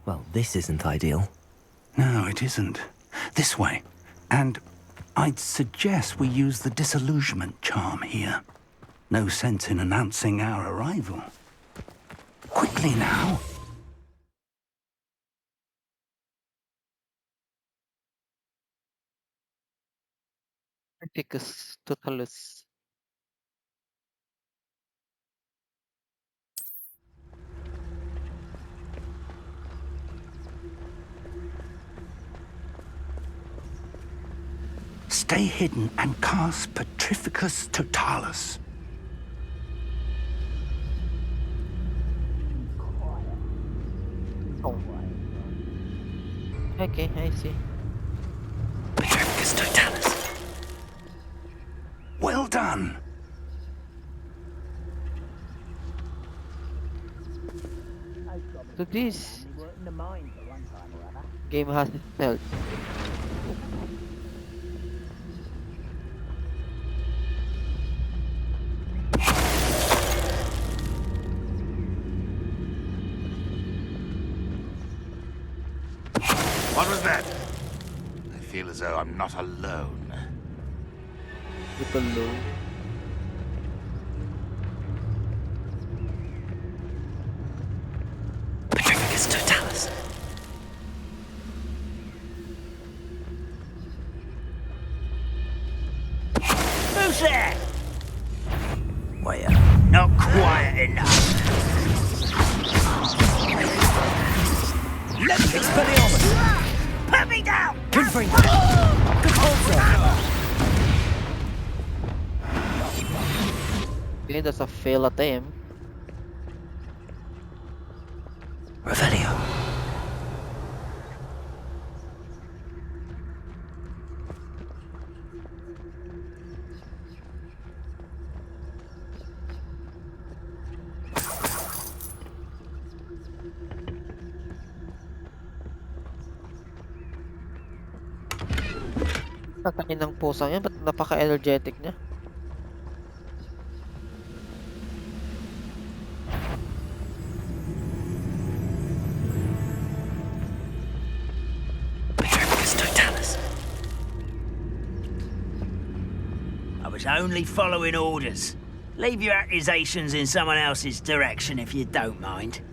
Well, this isn't ideal. No, it isn't. This way. And I'd suggest we use the disillusionment charm here. No sense in announcing our arrival. Quickly now. Criticus totalus. Stay hidden and cast Petrificus Totalus. Oh. Okay, I see. Petrificus Totalus. Well done. So this game has its stealth. What was that? I feel as though I'm not alone. Little low. Petrificus Totalus. Who's there? Where? Not quiet enough. Expelliarmus! Put me down! Confringo! Compulso! Okay, that's a fail attempt. Revelio. Kakain ng pusang yan, ba't napaka-energetic niya? Petrificus Totalus. I was only following orders. Leave your accusations in someone else's direction if you don't mind.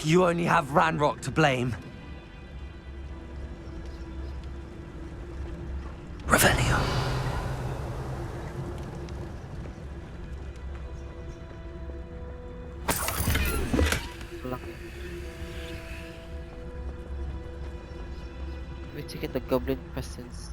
You only have Ranrock to blame. Revelio. We check the goblin presence.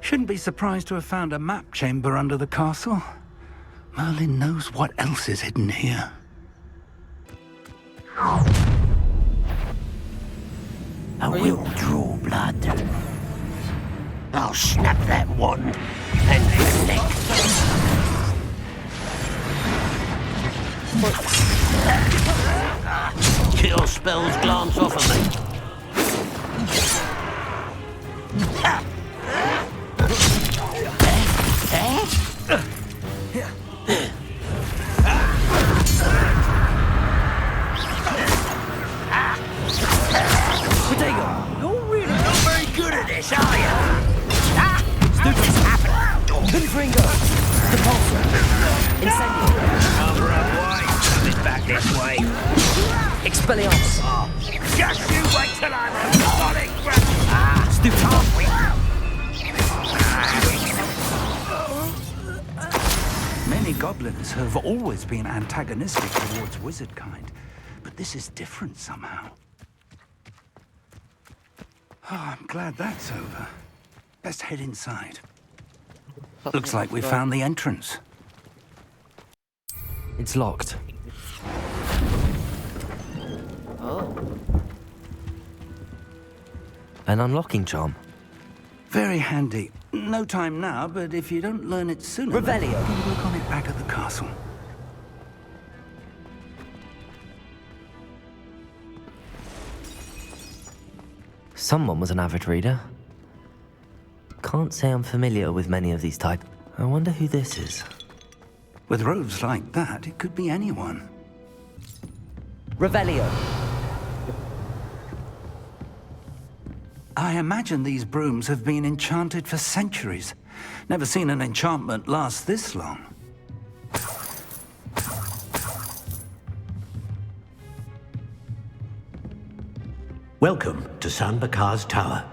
Shouldn't be surprised to have found a map chamber under the castle. Merlin knows what else is hidden here. I will draw blood. I'll snap that wand and flick. Kill spells glance off of me. You're really not very good at this, are you? What's happened? Confringo! Compulso! Incendio! Cover up white. Coming back this way. Expelliarmus! Just you wait till I'm on solid ground. Many goblins have always been antagonistic towards wizard kind, but this is different somehow. Oh, I'm glad that's over. Best head inside. Looks like we found the entrance. It's locked. Oh. An unlocking charm. Very handy. No time now, but if you don't learn it sooner, Revelio. we'll work on it back at the castle. Someone was an avid reader. Can't say I'm familiar with many of these types. I wonder who this is. With robes like that, it could be anyone. Revelio. I imagine these brooms have been enchanted for centuries. Never seen an enchantment last this long. Welcome to San Bakar's Tower.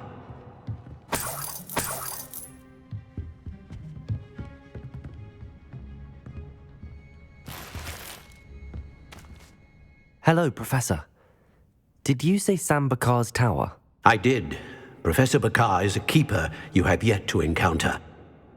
Hello, Professor. Did you say Sam Bakar's tower? I did. Professor Bakar is a keeper you have yet to encounter.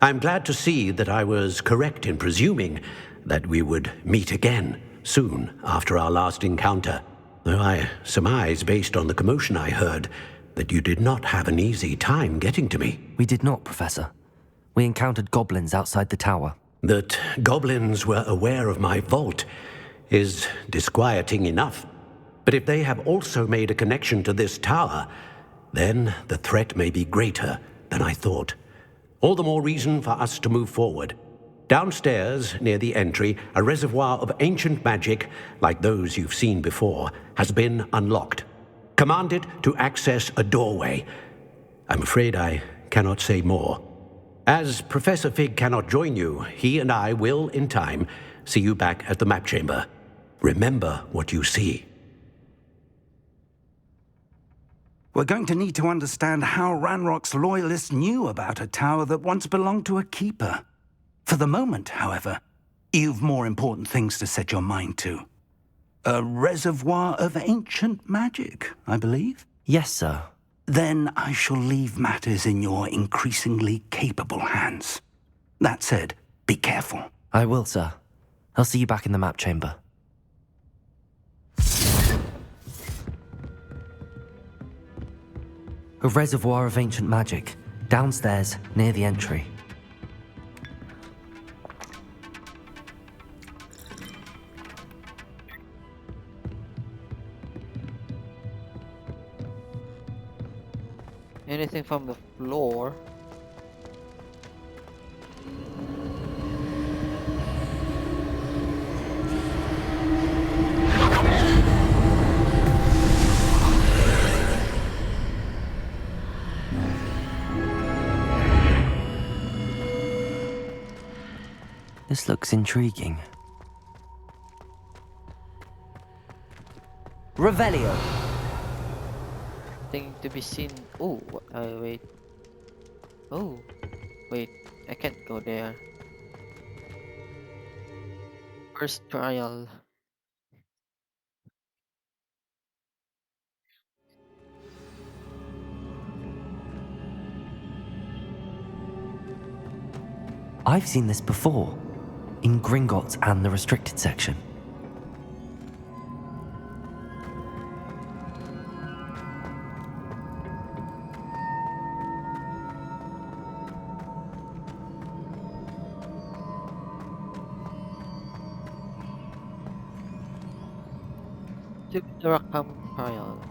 I'm glad to see that I was correct in presuming that we would meet again soon after our last encounter. Though I surmise, based on the commotion I heard, that you did not have an easy time getting to me. We did not, Professor. We encountered goblins outside the tower. That goblins were aware of my vault is disquieting enough. But if they have also made a connection to this tower, then the threat may be greater than I thought. All the more reason for us to move forward. Downstairs, near the entry, a reservoir of ancient magic, like those you've seen before, has been unlocked. Command it to access a doorway. I'm afraid I cannot say more. As Professor Fig cannot join you, he and I will, in time, see you back at the map chamber. Remember what you see. We're going to need to understand how Ranrock's loyalists knew about a tower that once belonged to a keeper. For the moment, however, you've more important things to set your mind to. A reservoir of ancient magic, I believe? Yes, sir. Then I shall leave matters in your increasingly capable hands. That said, be careful. I will, sir. I'll see you back in the map chamber. A reservoir of ancient magic, downstairs, near the entry. Anything from the floor? This looks intriguing. Revelio. Thing to be seen. Oh, wait. Oh, wait. I can't go there. First trial. I've seen this before, in Gringotts and the restricted section. To the Rackham trial.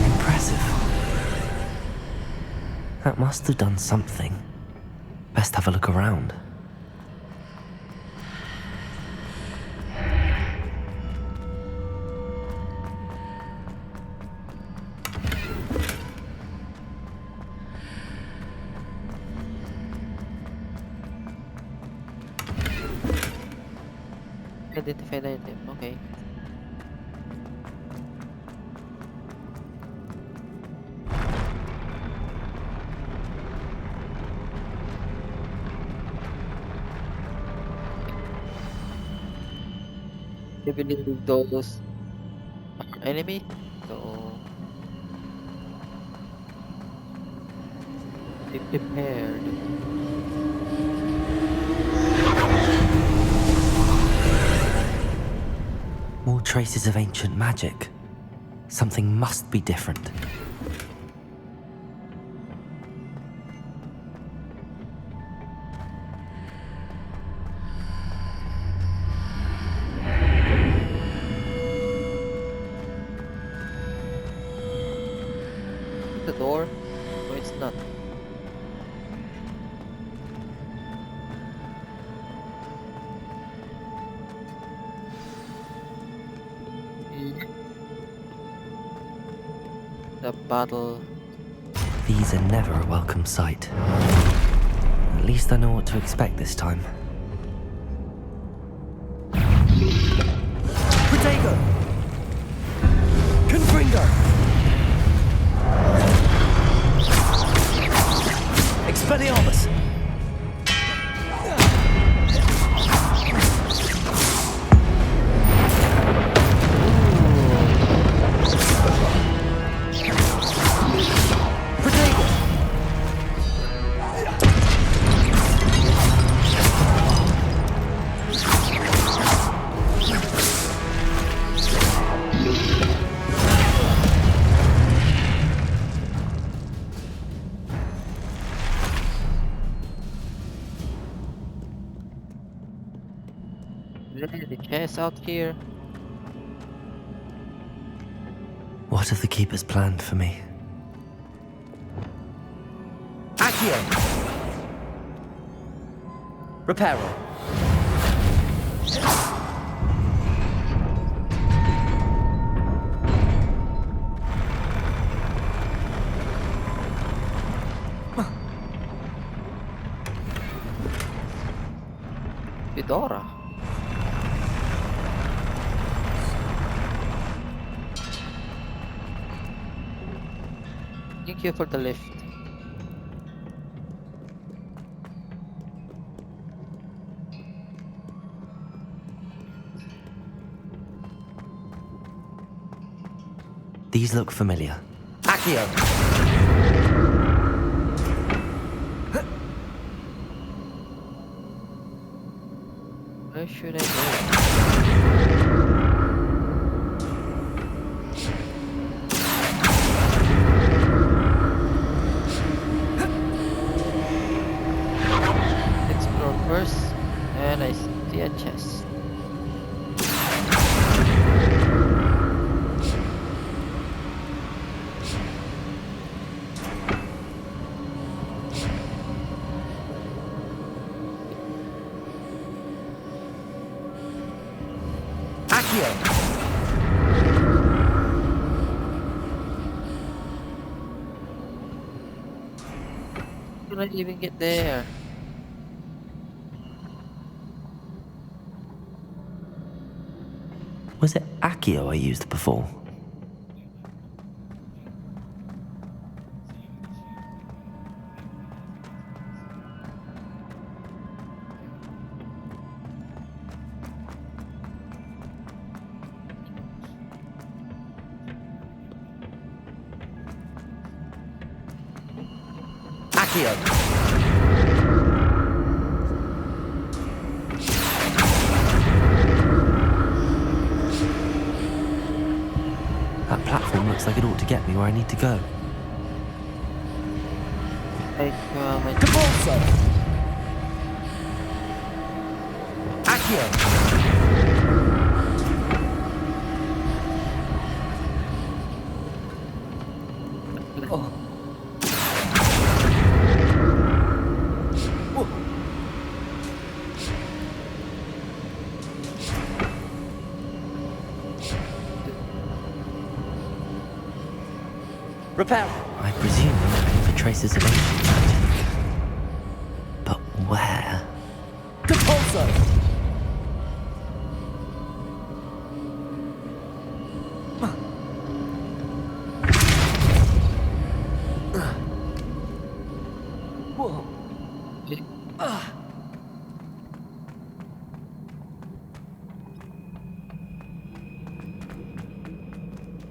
Impressive. That must have done something. Best have a look around. Identify the item. Okay. I believe those are enemy. So Be prepared. More traces of ancient magic. Something must be different. The door? No, it's not. The battle. These are never a welcome sight. At least I know what to expect this time. Protego! Confringo! Expelliarmus! Protego! Really, the chest out here? What have the keepers planned for me? Accio! Reparo. Fedora. Thank you for the lift. These look familiar. Accio! Where should I go? Explore first, and I see a chest. Accio! How did I even get there? Was it Accio I used before? Accio! That platform looks like it ought to get me where I need to go. Like, my Capulso! Accio! Oh. Repair! I presume I'm looking for traces of ancient magic. But where? Capulso! Whoa.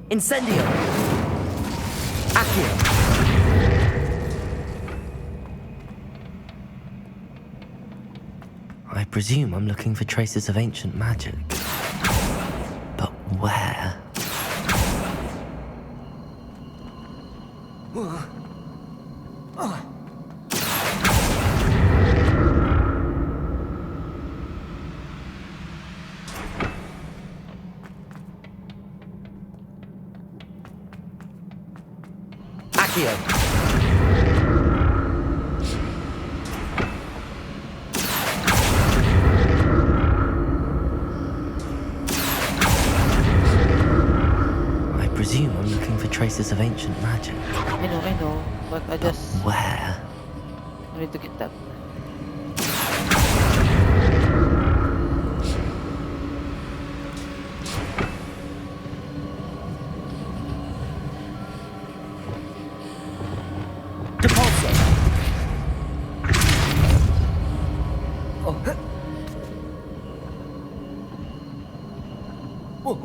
Incendio! Accio! I presume I'm looking for traces of ancient magic. But where? Accio. I presume I'm looking for traces of ancient magic. I know, but I just Where? need to get that. Depulso. Oh.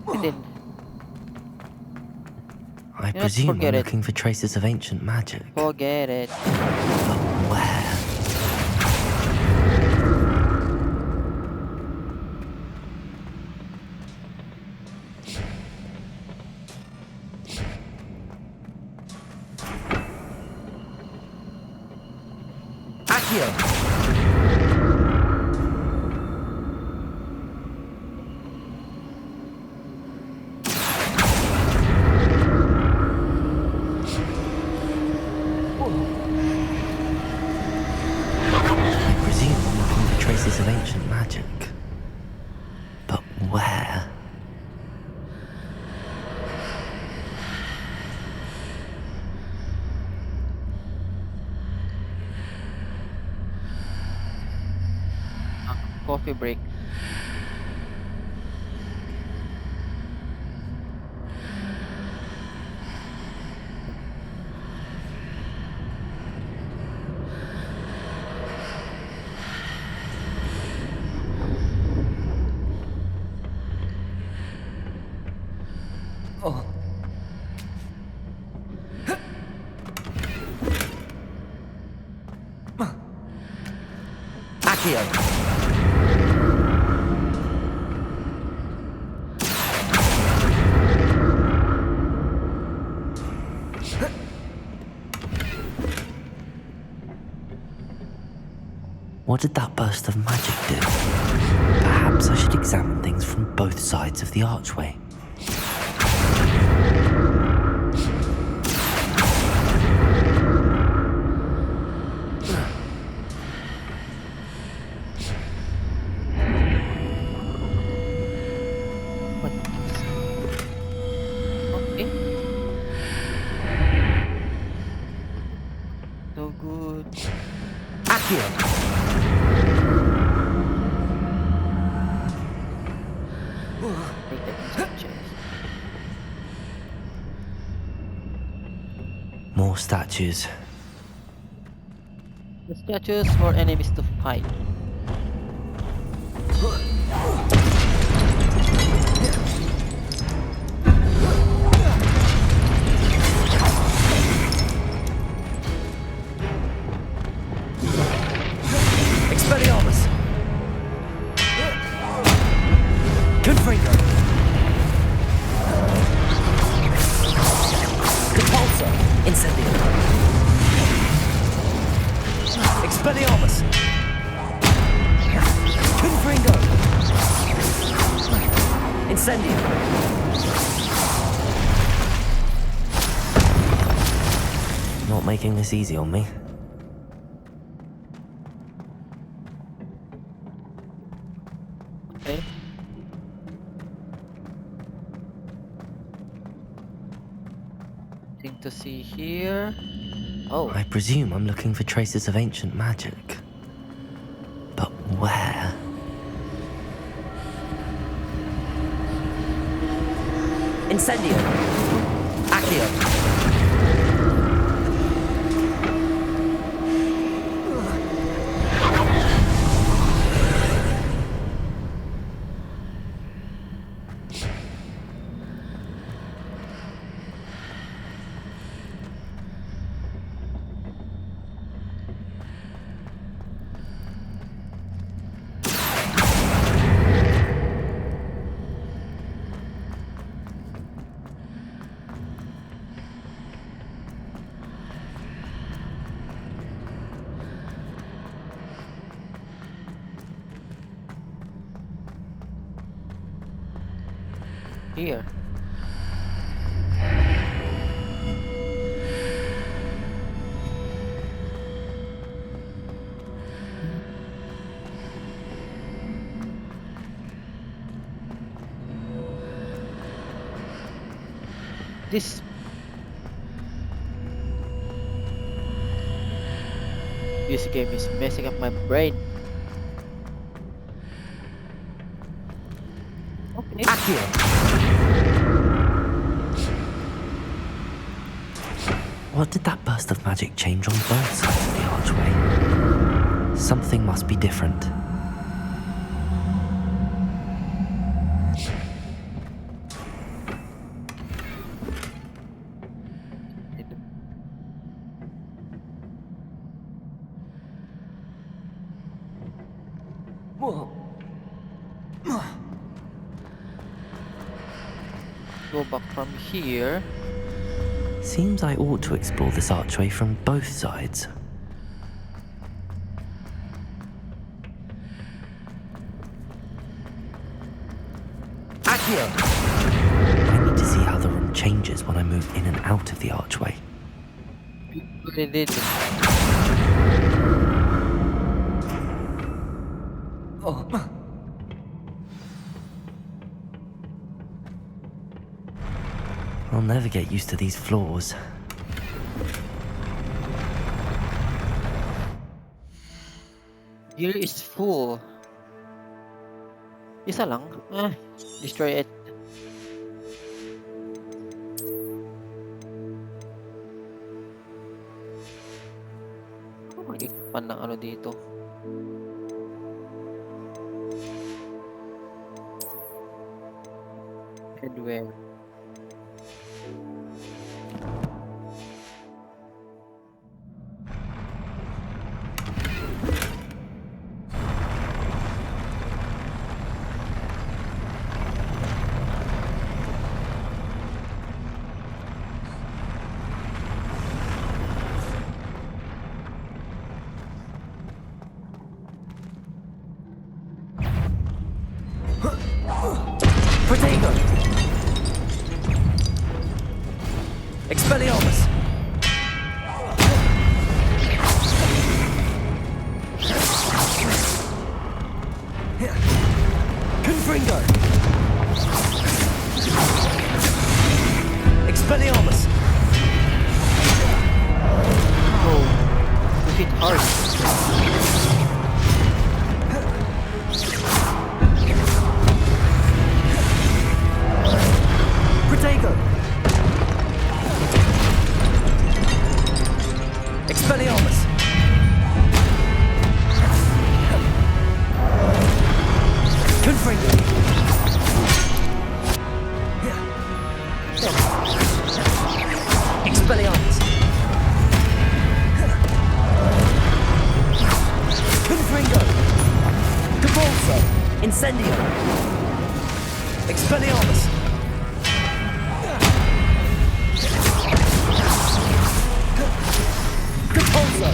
I did. I You know, presume I'm forget it. looking for traces of ancient magic. Forget it. But where? Accio. I presume I'm looking for traces of ancient magic. But where? Coffee break. Oh. Accio. What did that burst of magic do? Perhaps I should examine things from both sides of the archway. What? Okay. So good. Accio. Take that inside chest. More statues. The statues for enemies to fight. Expelliarmus. Confringo. Depulso. Incendio. Expelliarmus. Confringo. Incendio. Not making this easy on me. Okay. Thing to see here. Oh, I presume I'm looking for traces of ancient magic. But where? Incendio. Accio. Here. This game is messing up my brain. Okay. Accio. What did that burst of magic change on both sides of the archway? Something must be different. Go back from here. Seems I ought to explore this archway from both sides. Accio. I need to see how the room changes when I move in and out of the archway. They did. I'll never get used to these floors. Here is full. Isa lang. Destroy it. Mag-expand ng ano dito. Headwear. Protego. Expelliarmus. Confringo. Expelliarmus. Oh, you hit hard. Protego. Expelliarmus. Confringo. Expelliarmus. Confringo. Capolso. Incendio. Expelliarmus. Capolso.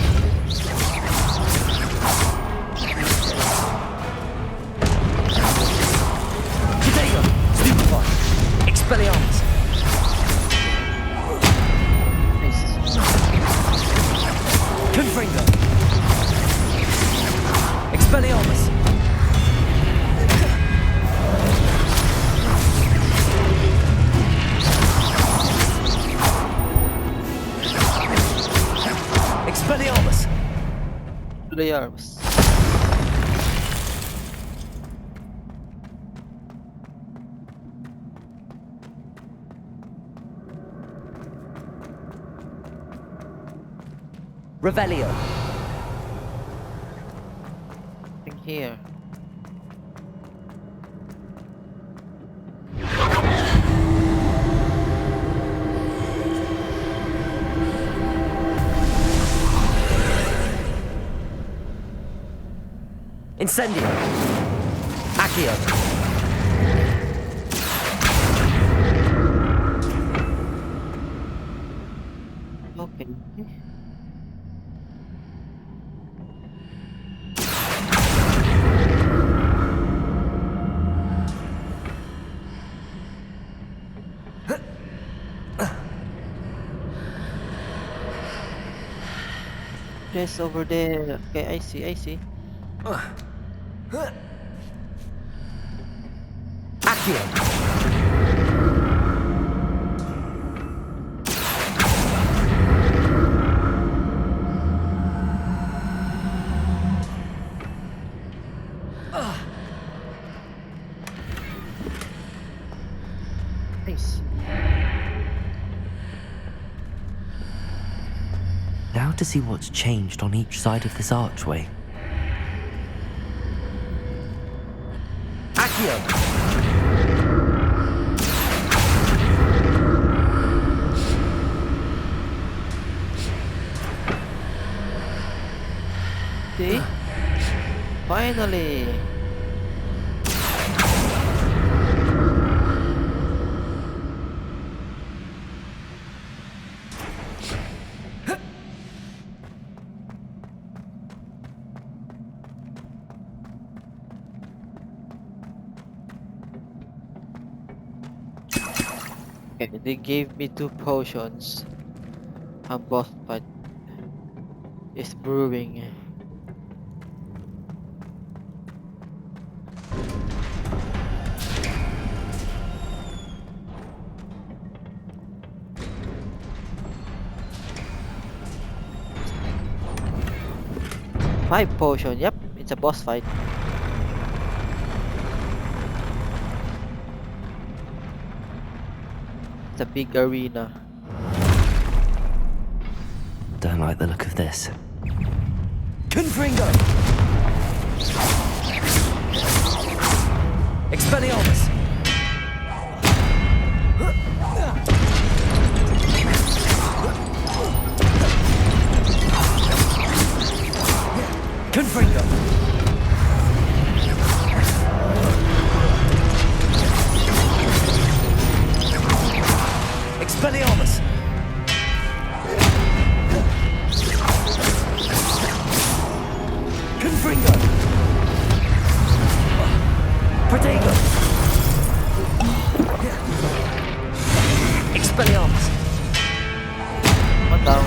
Protego. Stupefy. Expelliarmus. Nice. Confringo. Expelliarmus. Expelliarmus. To the arms. Revelio. Nothing here. Incendio. Accio. Okay. there's over there. Okay, I see, I see. Accio. Nice. Now to see what's changed on each side of this archway. Accio. See? Finally. Okay, they gave me 2 potions. A boss fight is brewing. Five potion, yep, it's a boss fight. It's a big arena. Don't like the look of this. Confringo. Expelliarmus. Confringo. Expelliarmus. Confringo. Protego. Expelliarmus. One down.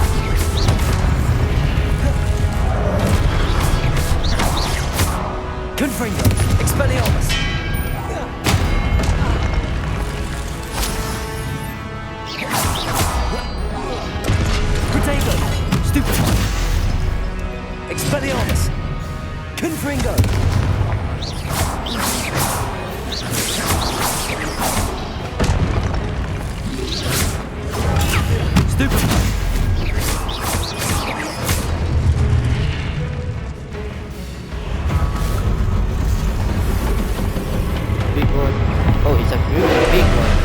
Confringo. Expelliarmus. Protego. Stupid. Expelliarmus. Confringo. Stupid. Big one. Oh, it's a really big one.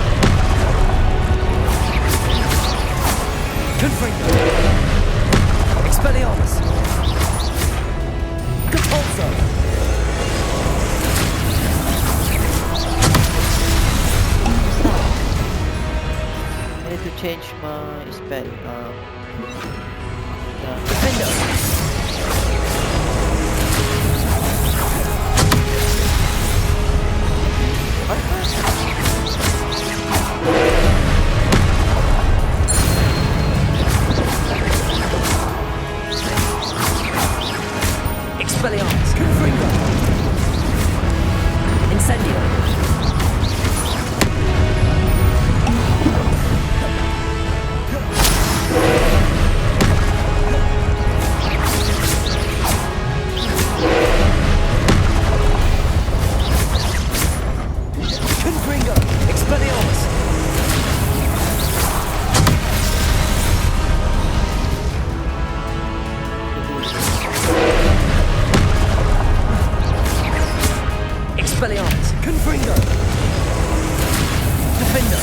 Confringo. Expelliarmus. Compulso. I need to change my spell. Defendo. Expelliarmus. Confringo. Incendio. Confringo. Expelliarmus. Expelliarmus. Confringo. Defender.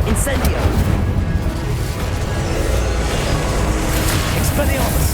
Incendio. Expelliarmus.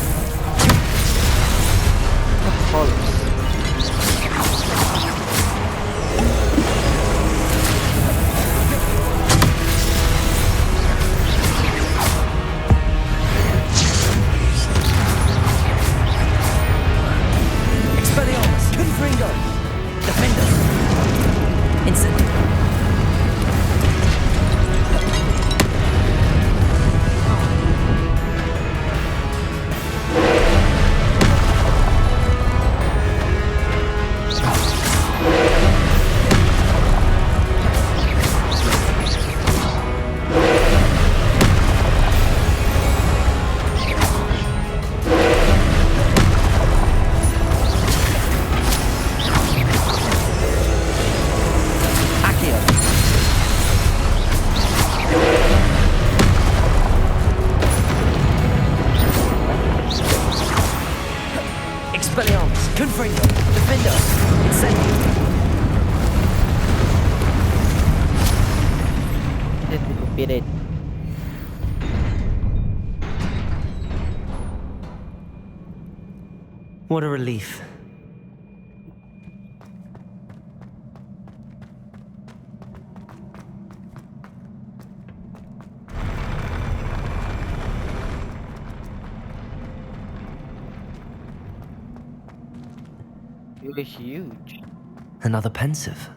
Confringo! Defender! Incendio! Didn't we compete it? What a relief. You're huge. Another pensive.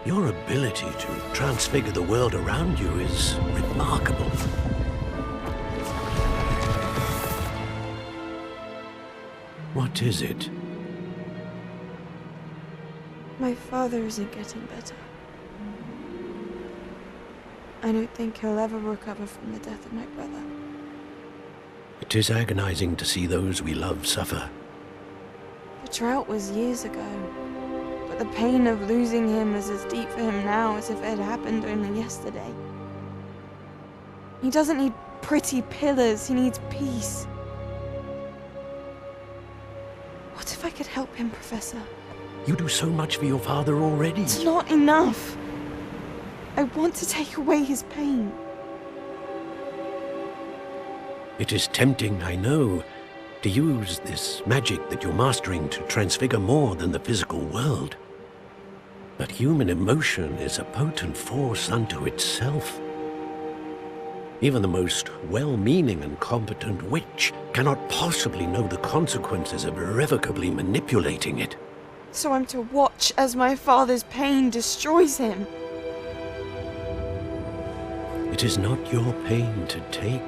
Your ability to transfigure the world around you is remarkable. What is it? My father isn't getting better. I don't think he'll ever recover from the death of my brother. It is agonizing to see those we love suffer. The drought was years ago, but the pain of losing him is as deep for him now as if it had happened only yesterday. He doesn't need pretty pillars, he needs peace. What if I could help him, Professor? You do so much for your father already. It's not enough. I want to take away his pain. It is tempting, I know, to use this magic that you're mastering to transfigure more than the physical world. But human emotion is a potent force unto itself. Even the most well-meaning and competent witch cannot possibly know the consequences of irrevocably manipulating it. So I'm to watch as my father's pain destroys him. It is not your pain to take.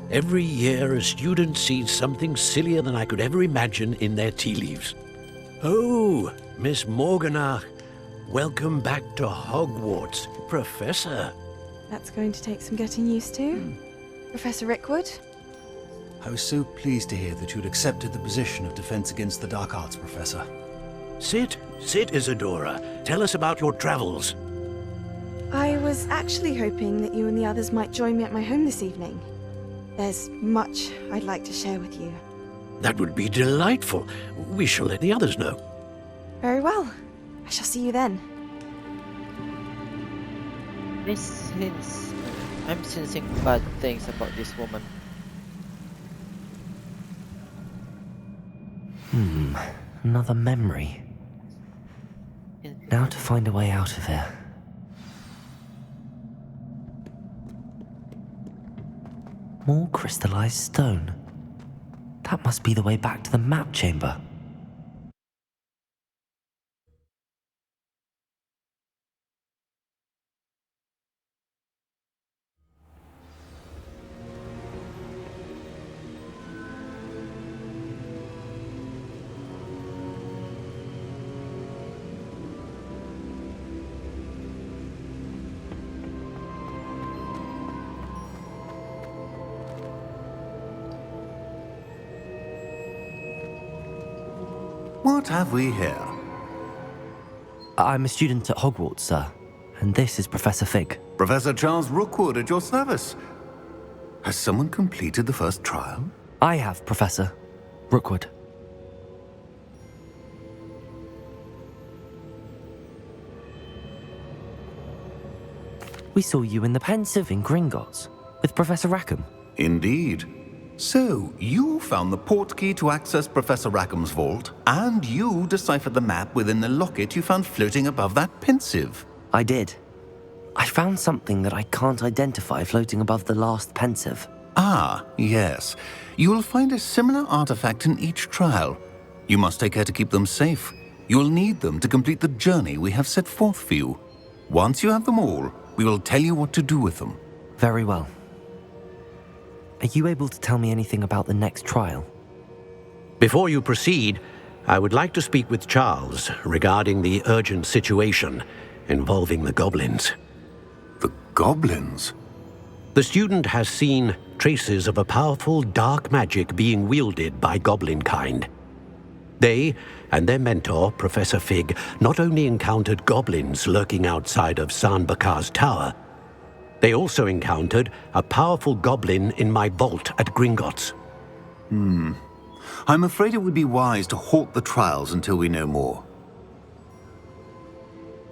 Every year, a student sees something sillier than I could ever imagine in their tea leaves. Oh, Miss Morganach, welcome back to Hogwarts, Professor. That's going to take some getting used to. Professor Rickwood? I was so pleased to hear that you'd accepted the position of Defense Against the Dark Arts, Professor. Sit, Isadora. Tell us about your travels. I was actually hoping that you and the others might join me at my home this evening. There's much I'd like to share with you. That would be delightful. We shall let the others know. Very well. I shall see you then. I'm sensing bad things about this woman. Another memory. Now to find a way out of here. More crystallized stone. That must be the way back to the map chamber. What have we here? I'm a student at Hogwarts, sir. And this is Professor Fig. Professor Charles Rookwood at your service. Has someone completed the first trial? I have, Professor Rookwood. We saw you in the Pensive in Gringotts with Professor Rackham. Indeed. So, you found the port key to access Professor Rackham's vault, and you deciphered the map within the locket you found floating above that pensive. I did. I found something that I can't identify floating above the last pensive. Ah, yes. You will find a similar artifact in each trial. You must take care to keep them safe. You will need them to complete the journey we have set forth for you. Once you have them all, we will tell you what to do with them. Very well. Are you able to tell me anything about the next trial? Before you proceed, I would like to speak with Charles regarding the urgent situation involving the goblins. The goblins? The student has seen traces of a powerful dark magic being wielded by goblin kind. They and their mentor, Professor Fig, not only encountered goblins lurking outside of San Bakar's tower, they also encountered a powerful goblin in my vault at Gringotts. I'm afraid it would be wise to halt the trials until we know more.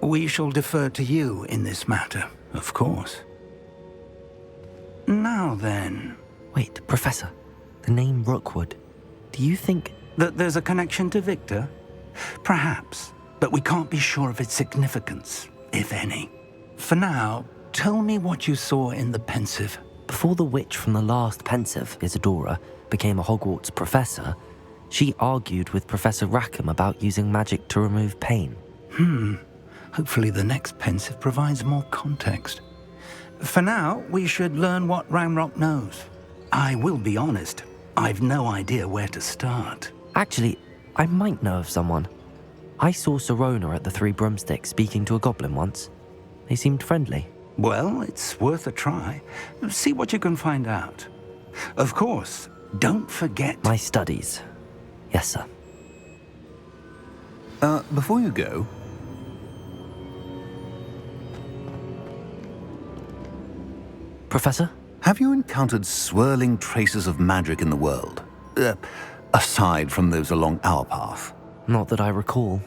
We shall defer to you in this matter, of course. Now then... Wait, Professor. The name Rookwood. Do you think... that there's a connection to Victor? Perhaps, but we can't be sure of its significance, if any. For now, tell me what you saw in the pensive. Before the witch from the last pensive, Isadora, became a Hogwarts professor, she argued with Professor Rackham about using magic to remove pain. Hopefully the next pensive provides more context. For now, we should learn what Ranrock knows. I will be honest, I've no idea where to start. Actually, I might know of someone. I saw Sirona at the Three Broomsticks speaking to a goblin once. They seemed friendly. Well, it's worth a try. See what you can find out. Of course, don't forget... My studies. Yes, sir. Before you go... Professor? Have you encountered swirling traces of magic in the world? Aside from those along our path? Not that I recall.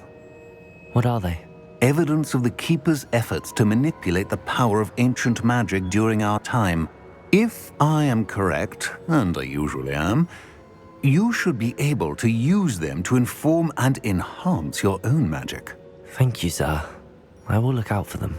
What are they? Evidence of the Keeper's efforts to manipulate the power of ancient magic during our time. If I am correct, and I usually am, you should be able to use them to inform and enhance your own magic. Thank you, sir. I will look out for them.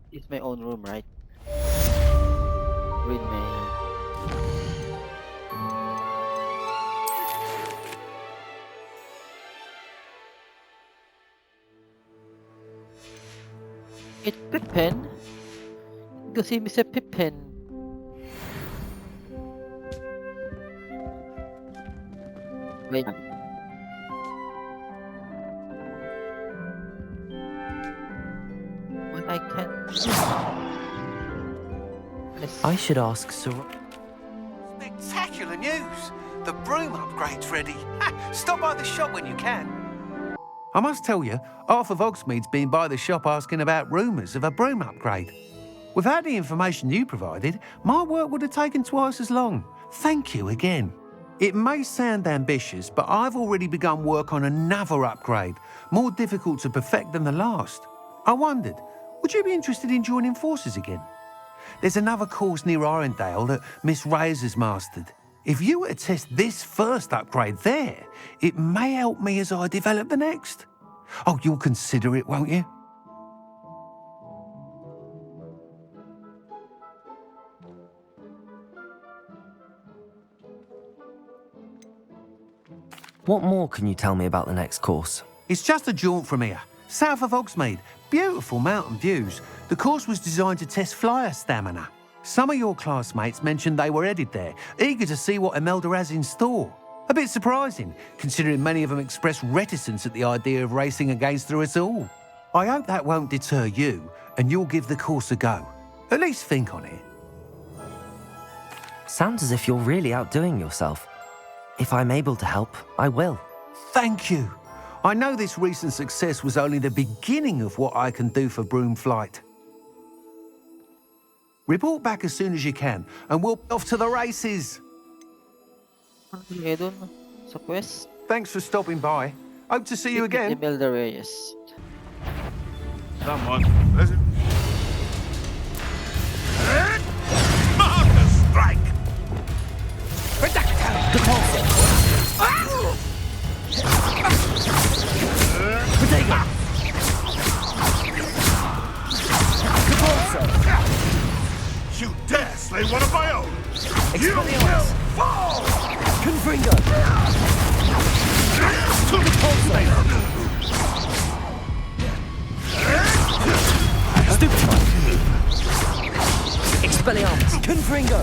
It's my own room, right? Read mail. It's Pippin. Go see Mr. Pippin. Wait. What I can. I should ask Sir. Spectacular news! The broom upgrade's ready. Stop by the shop when you can. I must tell you, Arthur Vogsmead's been by the shop asking about rumours of a broom upgrade. Without the information you provided, my work would have taken twice as long. Thank you again. It may sound ambitious, but I've already begun work on another upgrade, more difficult to perfect than the last. I wondered, would you be interested in joining forces again? There's another course near Arendelle that Miss Reyes has mastered. If you were to test this first upgrade there, it may help me as I develop the next. Oh, you'll consider it, won't you? What more can you tell me about the next course? It's just a jaunt from here, south of Hogsmeade. Beautiful mountain views. The course was designed to test flyer stamina. Some of your classmates mentioned they were headed there, eager to see what Imelda has in store. A bit surprising, considering many of them expressed reticence at the idea of racing against us all. I hope that won't deter you, and you'll give the course a go. At least think on it. Sounds as if you're really outdoing yourself. If I'm able to help, I will. Thank you. I know this recent success was only the beginning of what I can do for broom flight. Report back as soon as you can, and we'll be off to the races. Sige dun. Sa quest. Thanks for stopping by. Hope to see you again. Imelda Reyes. Someone, listen. Marcus, strike! You dare slay one of my own! You will fall! Confringo! Stupefy! Expelliarmus! Confringo!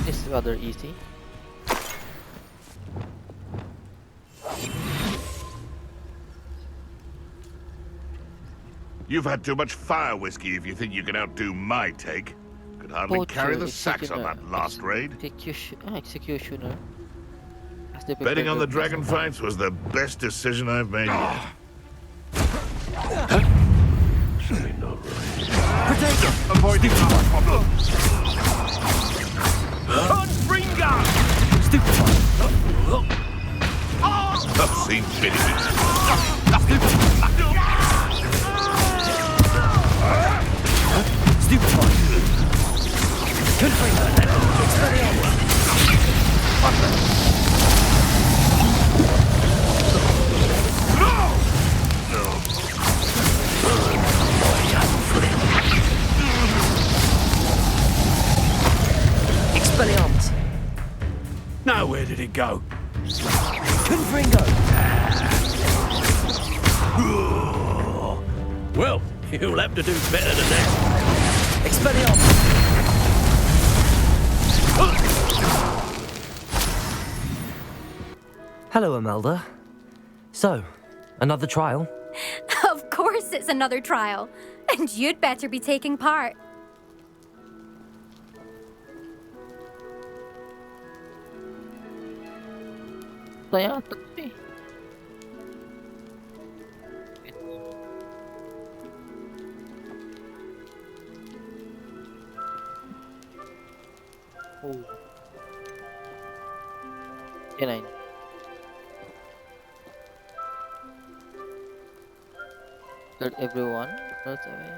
This is rather easy. You've had too much fire whiskey if you think you can outdo my take. Could hardly carry the sacks on that last raid. Executioner. Betting on the dragon fights was the best decision I've made yet. Avoiding our problem. Confringo! I've seen finishes. Stupefy! Confringo! Expelliarmus! Expelliarmus! Now where did it go? Confringo! Well, you'll have to do better than that. Expelliarmus! Hello, Imelda. So, another trial? Of course it's another trial. And you'd better be taking part. Saya tapi. Oh. Yan. Let everyone not away.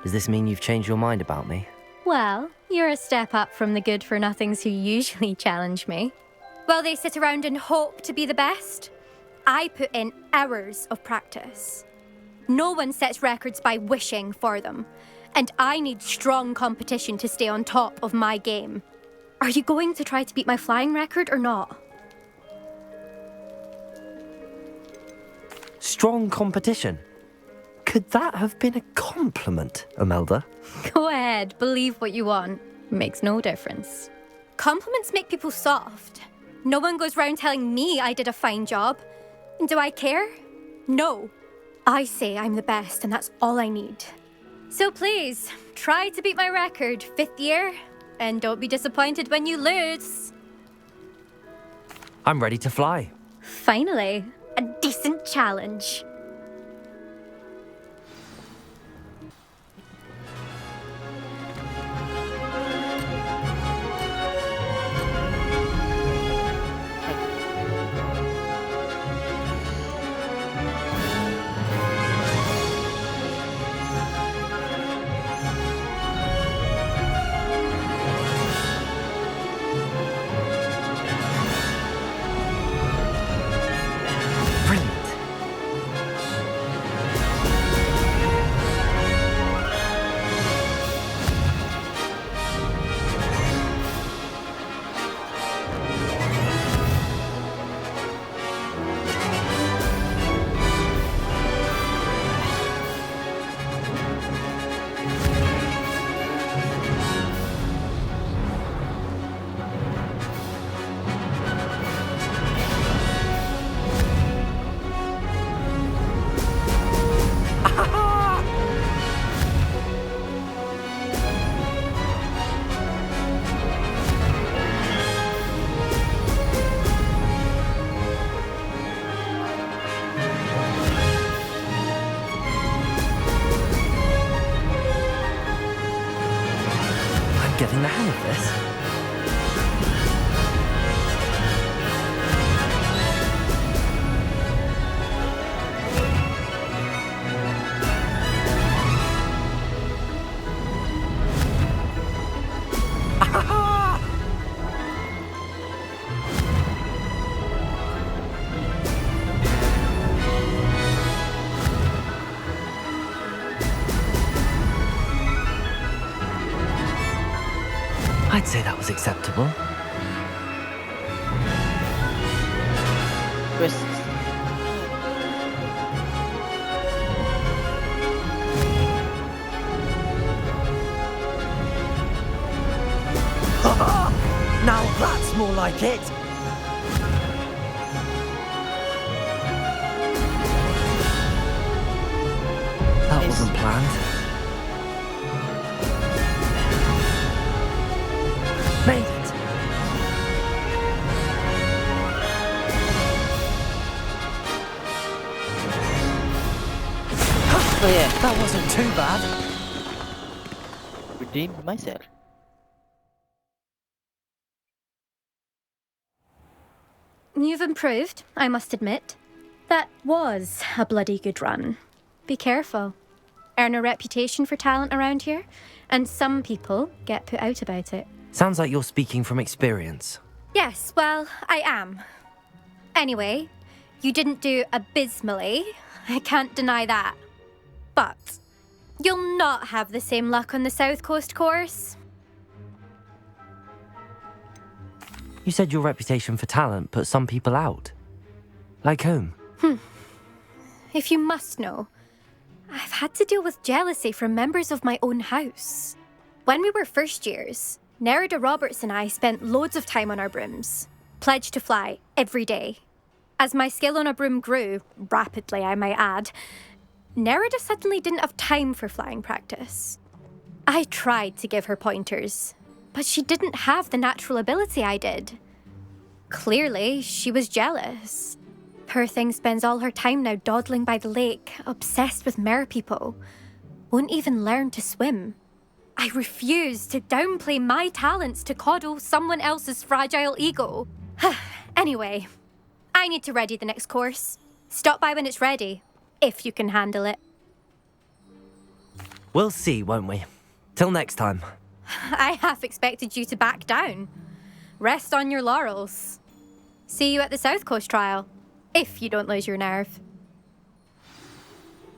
Does this mean you've changed your mind about me? Well, you're a step up from the good-for-nothings who usually challenge me. While they sit around and hope to be the best, I put in hours of practice. No one sets records by wishing for them, and I need strong competition to stay on top of my game. Are you going to try to beat my flying record or not? Strong competition? Could that have been a compliment, Imelda? Go ahead, believe what you want. Makes no difference. Compliments make people soft. No one goes round telling me I did a fine job. And do I care? No. I say I'm the best, and that's all I need. So please, try to beat my record, 5th year, and don't be disappointed when you lose. I'm ready to fly. Finally, a decent challenge. this. I'd say that was acceptable. Twists. Now that's more like it. That wasn't planned. Made it. So yeah, That wasn't too bad. redeemed myself. You've improved, I must admit. That was a bloody good run. Be careful. Earn a reputation for talent around here, and some people get put out about it. Sounds like you're speaking from experience. Yes, well, I am. Anyway, you didn't do abysmally. I can't deny that. But you'll not have the same luck on the South Coast course. You said your reputation for talent put some people out. Like whom? If you must know, I've had to deal with jealousy from members of my own house. When we were first years, Nerida Roberts and I spent loads of time on our brooms, pledged to fly every day. As my skill on a broom grew, rapidly I might add, Nerida suddenly didn't have time for flying practice. I tried to give her pointers, but she didn't have the natural ability I did. Clearly, she was jealous. Poor thing spends all her time now dawdling by the lake, obsessed with merpeople. Won't even learn to swim. I refuse to downplay my talents to coddle someone else's fragile ego. Anyway, I need to ready the next course. Stop by when it's ready, if you can handle it. We'll see, won't we? Till next time. I half expected you to back down. Rest on your laurels. See you at the South Coast trial, if you don't lose your nerve.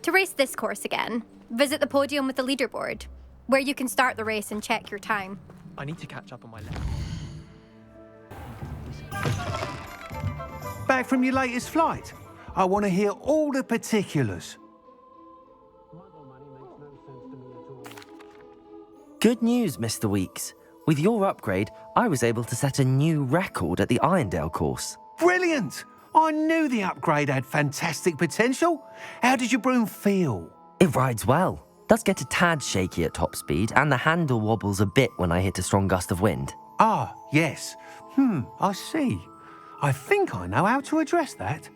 To race this course again, visit the podium with the leaderboard, where you can start the race and check your time. I need to catch up on my left. Back from your latest flight? I want to hear all the particulars. Good news, Mr. Weeks. With your upgrade, I was able to set a new record at the Irondale course. Brilliant! I knew the upgrade had fantastic potential. How did your broom feel? It rides well. Does get a tad shaky at top speed, and the handle wobbles a bit when I hit a strong gust of wind. Ah, yes. I see. I think I know how to address that.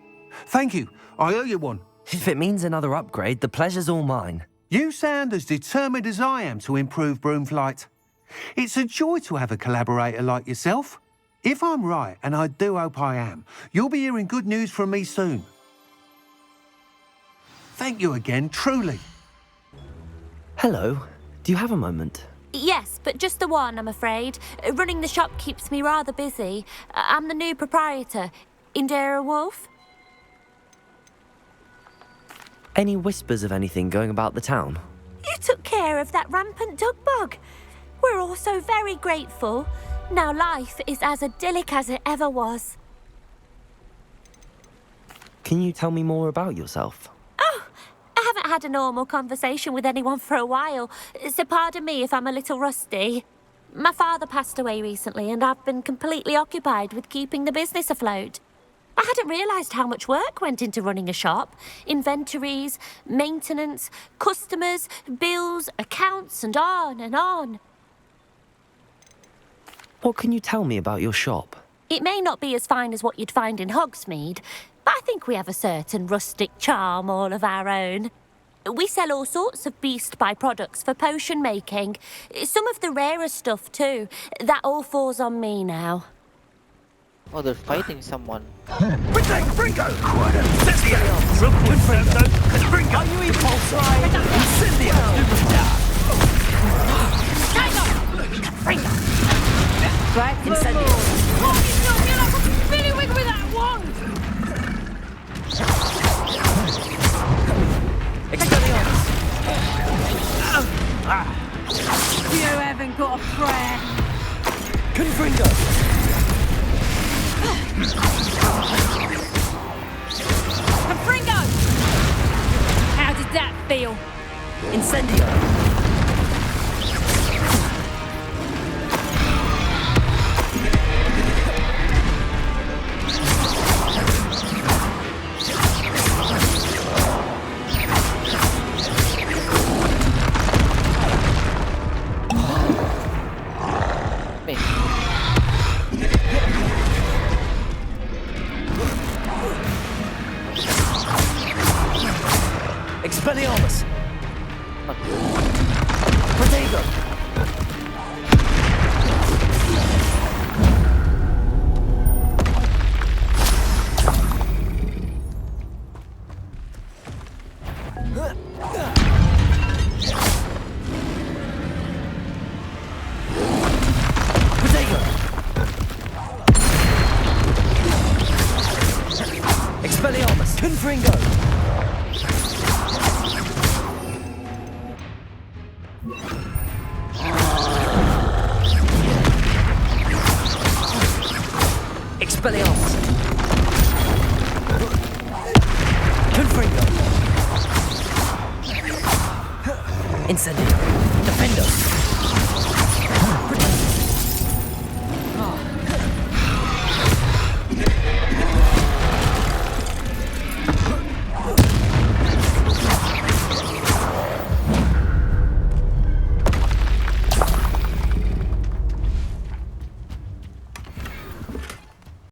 Thank you. I owe you one. If it means another upgrade, the pleasure's all mine. You sound as determined as I am to improve broom flight. It's a joy to have a collaborator like yourself. If I'm right, and I do hope I am, you'll be hearing good news from me soon. Thank you again, truly. Hello. Do you have a moment? Yes, but just the one, I'm afraid. Running the shop keeps me rather busy. I'm the new proprietor, Indira Wolf. Any whispers of anything going about the town? You took care of that rampant dug bug. We're all so very grateful. Now life is as idyllic as it ever was. Can you tell me more about yourself? Oh, I haven't had a normal conversation with anyone for a while, so pardon me if I'm a little rusty. My father passed away recently and I've been completely occupied with keeping the business afloat. I hadn't realised how much work went into running a shop. Inventories, maintenance, customers, bills, accounts, and on and on. What can you tell me about your shop? It may not be as fine as what you'd find in Hogsmeade, but I think we have a certain rustic charm all of our own. We sell all sorts of beast byproducts for potion making. Some of the rarer stuff too. That all falls on me now. Oh, they're fighting someone. Bringo! Quite a Incendio! Good Fringo! Bringo! Are you even right? Incendio! Bringo! Right, Incendio! Oh, he's not here like a spinnywig with that wand! Expelliarmus! You haven't got a prayer! Confringo! Confringo! How did that feel? Incendio! Expelliarmus! Protego! Protego! Expelliarmus! Confringo! Expelliarmus! Confringo! Incendio! Defendo!